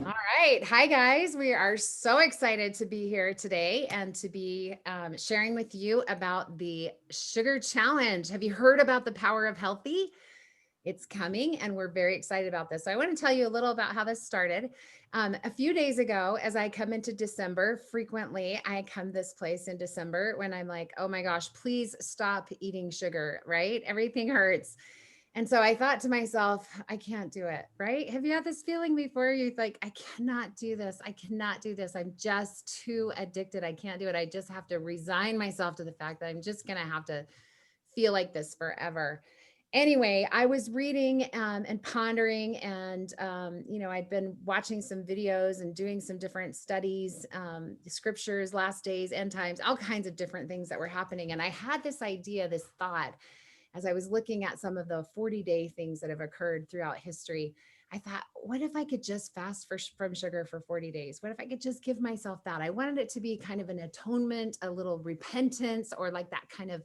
All right. Hi, guys. We are so excited to be here today and to be sharing with you about the sugar challenge. Have you heard about the power of healthy? It's coming, and we're very excited about this. So I want to tell you a little about how this started. A few days ago, as I come into December, frequently I come this place in December when I'm like, oh my gosh, please stop eating sugar, right? Everything hurts. And so I thought to myself, I can't do it, right? Have you had this feeling before? You're like, I cannot do this. I cannot do this. I'm just too addicted. I can't do it. I just have to resign myself to the fact that I'm just going to have to feel like this forever. Anyway, I was reading and pondering, and I'd been watching some videos and doing some different studies, the scriptures, last days, end times, all kinds of different things that were happening. And I had this idea, this thought, as I was looking at some of the 40-day things that have occurred throughout history. I thought, what if I could just fast from sugar for 40 days? What if I could just give myself that? I wanted it to be kind of an atonement, a little repentance, or like that kind of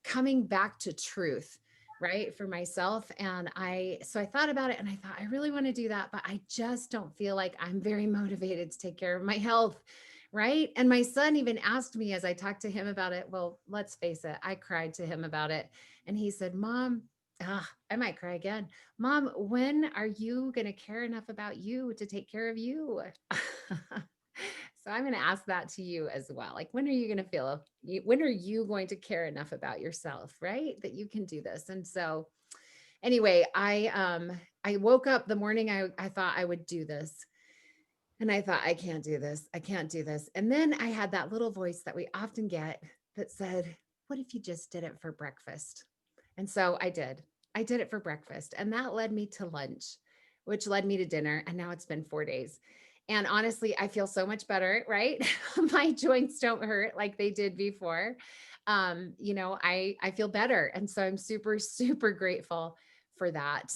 coming back to truth, right, for myself. And so I thought about it, and I thought, I really want to do that, but I just don't feel like I'm very motivated to take care of my health. Right. And my son even asked me as I talked to him about it. Well, let's face it, I cried to him about it. And he said, Mom, I might cry again. Mom, when are you going to care enough about you to take care of you? So I'm going to ask that to you as well. Like, when are you going to when are you going to care enough about yourself, right? That you can do this. And so anyway, I woke up the morning I thought I would do this. And I thought, I can't do this. I can't do this. And then I had that little voice that we often get that said, what if you just did it for breakfast? And so I did. I did it for breakfast. And that led me to lunch, which led me to dinner. And now it's been 4 days. And honestly, I feel so much better, right? My joints don't hurt like they did before. I feel better. And so I'm super, super grateful for that.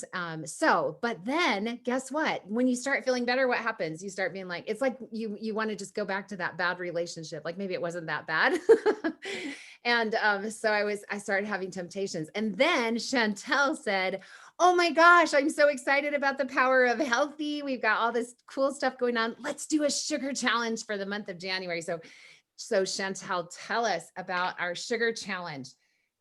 But then guess what? When you start feeling better, what happens? You start being like, it's like you want to just go back to that bad relationship. Like maybe it wasn't that bad. And so I started having temptations. And then Chantel said, oh my gosh, I'm so excited about the power of healthy. We've got all this cool stuff going on. Let's do a sugar challenge for the month of January. So Chantel, tell us about our sugar challenge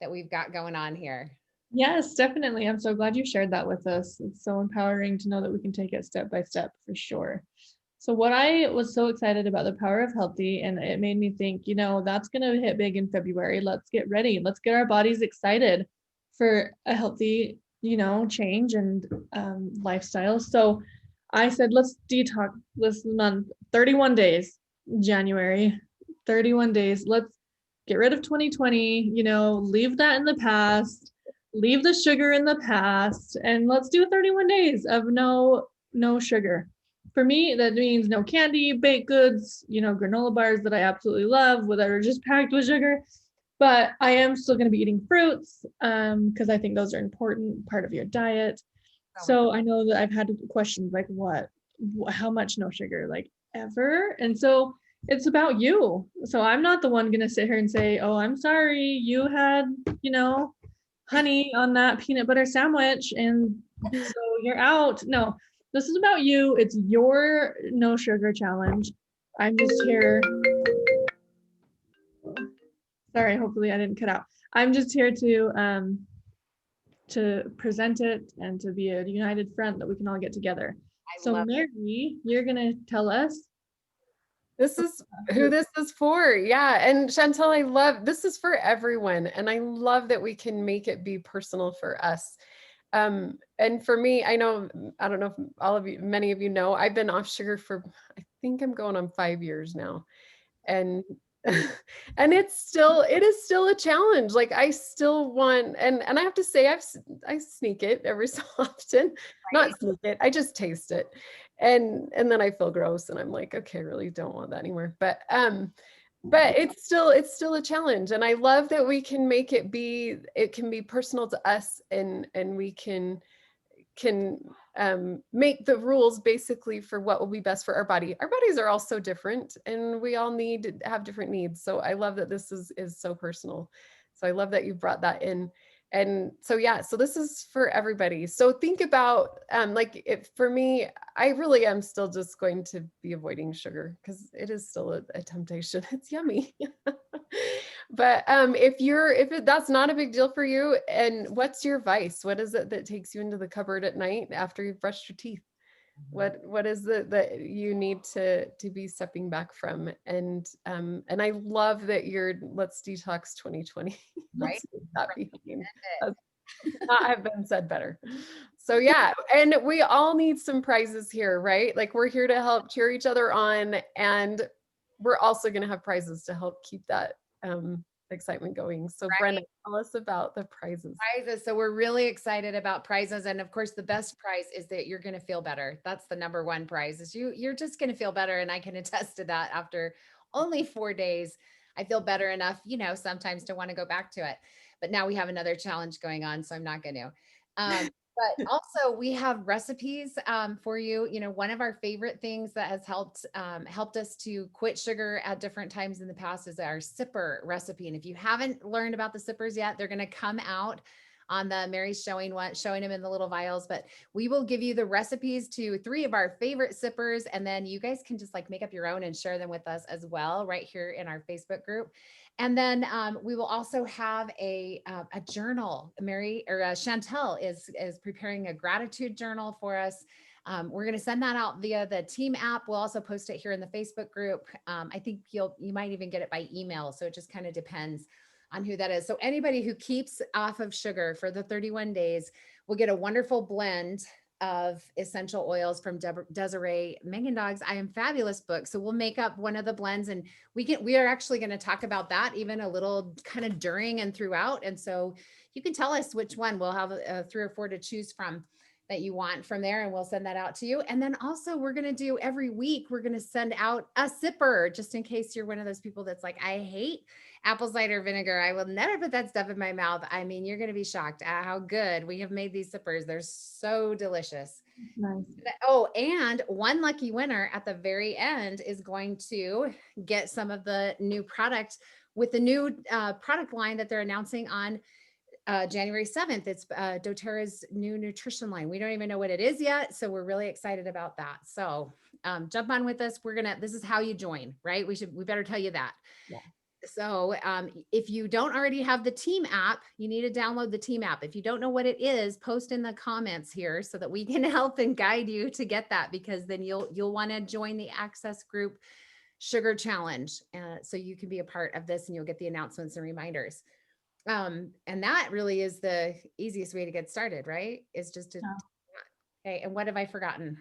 that we've got going on here. Yes, definitely. I'm so glad you shared that with us. It's so empowering to know that we can take it step by step for sure. So, what I was so excited about the power of healthy, and it made me think, that's going to hit big in February. Let's get ready. Let's get our bodies excited for a healthy, change and lifestyle. So, I said, let's detox this month, 31 days, January, 31 days. Let's get rid of 2020, leave that in the past, leave the sugar in the past, and let's do 31 days of no sugar. For me, that means no candy, baked goods, granola bars that I absolutely love, that are just packed with sugar. But I am still going to be eating fruits because I think those are an important part of your diet. So I know that I've had questions like, how much no sugar, like ever? And so it's about you. So I'm not the one going to sit here and say, oh, I'm sorry, you had, honey on that peanut butter sandwich and so you're out. No, this is about you. It's your no sugar challenge. I'm just here. Sorry, hopefully I didn't cut out. I'm just here to present it and to be a united front that we can all get together. So Mary, you're gonna tell us. This is who this is for. Yeah. And Chantel, I love this is for everyone. And I love that we can make it be personal for us. And for me, I don't know if many of you know, I've been off sugar for, I think I'm going on 5 years now. And and it is still a challenge. Like I still want, and I have to say, I sneak it every so often, not sneak it. I just taste it. And then I feel gross and I'm like, okay, I really don't want that anymore. But it's still a challenge. And I love that we can make it can be personal to us and we can make the rules basically for what will be best for our body. Our bodies are all so different and we all need to have different needs. So I love that this is so personal. So I love that you brought that in. And so, yeah, so this is for everybody. So think about, like for me, I really am still just going to be avoiding sugar because it is still a temptation. It's yummy. But that's not a big deal for you, and what's your vice? What is it that takes you into the cupboard at night after you've brushed your teeth? What is it that you need to be stepping back from? And I love that you're let's detox 2020. Right? Let's leave that behind. That could not have been said better. So yeah, and we all need some prizes here, right? Like we're here to help cheer each other on, and we're also going to have prizes to help keep that excitement going. So Brenda, tell us about the prizes. Prizes. So we're really excited about prizes. And of course, the best prize is that you're going to feel better. That's the number one prize is you're just going to feel better. And I can attest to that after only 4 days. I feel better enough, sometimes to want to go back to it. But now we have another challenge going on, so I'm not going to. But also we have recipes for you. One of our favorite things that has helped us to quit sugar at different times in the past is our sipper recipe. And if you haven't learned about the sippers yet, they're going to come out on the Mary's showing them in the little vials, but we will give you the recipes to 3 of our favorite sippers. And then you guys can just like make up your own and share them with us as well, right here in our Facebook group. And then we will also have a journal. Mary or Chantel is preparing a gratitude journal for us. We're going to send that out via the team app. We'll also post it here in the Facebook group. I think you might even get it by email. So it just kind of depends on who that is. So anybody who keeps off of sugar for the 31 days will get a wonderful blend of essential oils from Desiree Mengendog's I Am Fabulous book. So we'll make up one of the blends, and we are actually going to talk about that even a little kind of during and throughout. And so you can tell us which one. We'll have 3 or 4 to choose from that you want from there, and we'll send that out to you. And then also we're going to do every week, we're going to send out a sipper just in case you're one of those people that's like, I hate apple cider vinegar. I will never put that stuff in my mouth. I mean, you're going to be shocked at how good we have made these sippers. They're so delicious. Nice. Oh, and one lucky winner at the very end is going to get some of the new product with the new product line that they're announcing on January 7th. It's doTERRA's new nutrition line. We don't even know what it is yet. So we're really excited about that. So jump on with us. This is how you join, right? We better tell you that. Yeah. So if you don't already have the team app, you need to download the team app. If you don't know what it is, post in the comments here so that we can help and guide you to get that, because then you'll want to join the access group sugar challenge. So you can be a part of this and you'll get the announcements and reminders. And that really is the easiest way to get started, right? Is just to, okay. And what have I forgotten?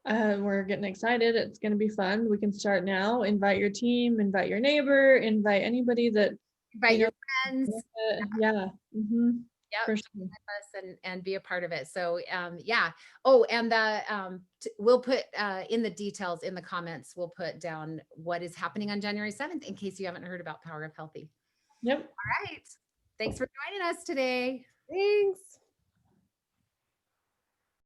We're getting excited. It's going to be fun. We can start now. Invite your team, invite your neighbor, invite anybody that Invite your friends. Yeah. Mm-hmm. Yep. For sure. Us and be a part of it. So yeah. Oh, and we'll put in the details in the comments, we'll put down what is happening on January 7th in case you haven't heard about Power of Healthy. Yep. All right. Thanks for joining us today. Thanks.